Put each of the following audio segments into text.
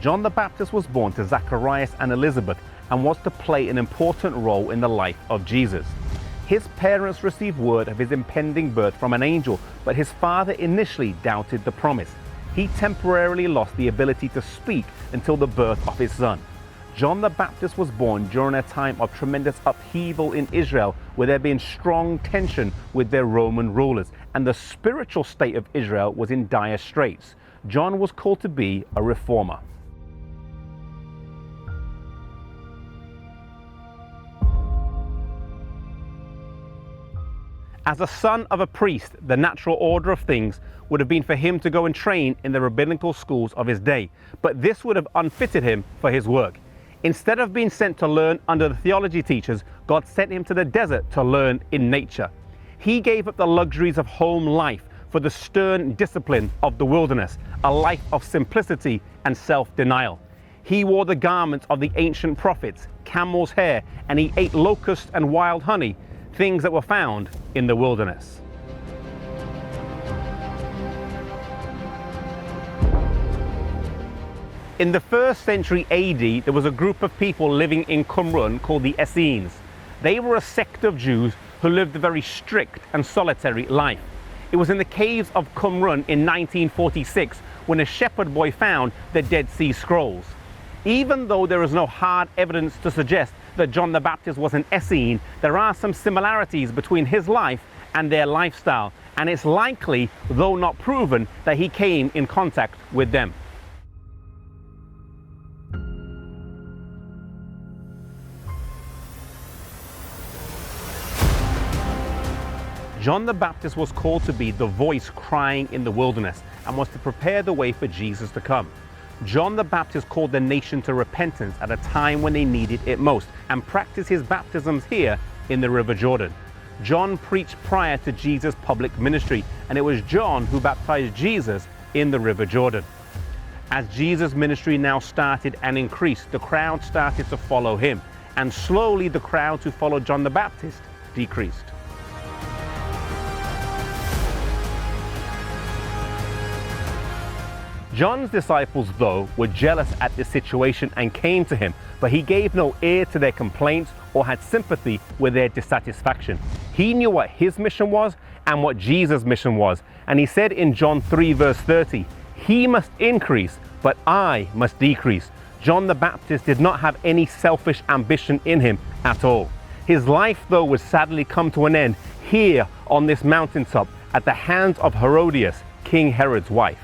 John the Baptist was born to Zacharias and Elizabeth and was to play an important role in the life of Jesus. His parents received word of his impending birth from an angel, but his father initially doubted the promise. He temporarily lost the ability to speak until the birth of his son. John the Baptist was born during a time of tremendous upheaval in Israel, where there had been strong tension with their Roman rulers, and the spiritual state of Israel was in dire straits. John was called to be a reformer. As a son of a priest, the natural order of things would have been for him to go and train in the rabbinical schools of his day, but this would have unfitted him for his work. Instead of being sent to learn under the theology teachers, God sent him to the desert to learn in nature. He gave up the luxuries of home life for the stern discipline of the wilderness, a life of simplicity and self-denial. He wore the garments of the ancient prophets, camel's hair, and he ate locusts and wild honey, things that were found in the wilderness. In the 1st century AD, there was a group of people living in Qumran called the Essenes. They were a sect of Jews who lived a very strict and solitary life. It was in the caves of Qumran in 1946 when a shepherd boy found the Dead Sea Scrolls. Even though there is no hard evidence to suggest that John the Baptist was an Essene, there are some similarities between his life and their lifestyle, and it's likely, though not proven, that he came in contact with them. John the Baptist was called to be the voice crying in the wilderness and was to prepare the way for Jesus to come. John the Baptist called the nation to repentance at a time when they needed it most and practiced his baptisms here in the River Jordan. John preached prior to Jesus' public ministry, and it was John who baptized Jesus in the River Jordan. As Jesus' ministry now started and increased, the crowd started to follow him, and slowly the crowds who followed John the Baptist decreased. John's disciples, though, were jealous at this situation and came to him, but he gave no ear to their complaints or had sympathy with their dissatisfaction. He knew what his mission was and what Jesus' mission was, and he said in John 3 verse 30, "He must increase, but I must decrease." John the Baptist did not have any selfish ambition in him at all. His life, though, would sadly come to an end here on this mountaintop at the hands of Herodias, King Herod's wife.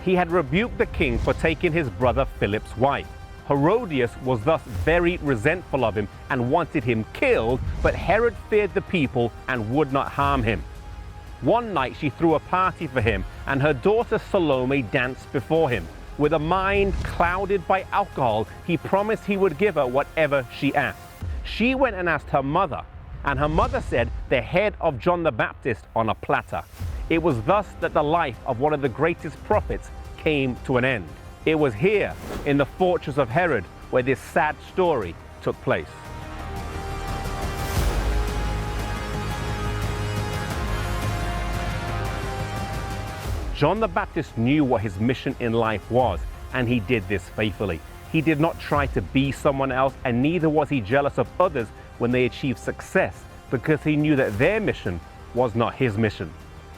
He had rebuked the king for taking his brother Philip's wife. Herodias was thus very resentful of him and wanted him killed, but Herod feared the people and would not harm him. One night she threw a party for him, and her daughter Salome danced before him. With a mind clouded by alcohol, he promised he would give her whatever she asked. She went and asked her mother, and her mother said the head of John the Baptist on a platter. It was thus that the life of one of the greatest prophets came to an end. It was here, in the fortress of Herod, where this sad story took place. John the Baptist knew what his mission in life was, and he did this faithfully. He did not try to be someone else, and neither was he jealous of others when they achieved success, because he knew that their mission was not his mission.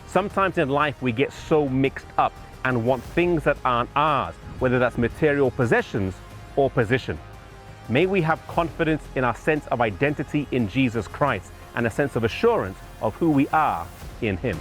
Sometimes in life we get so mixed up and want things that aren't ours, whether that's material possessions or position. May we have confidence in our sense of identity in Jesus Christ and a sense of assurance of who we are in him.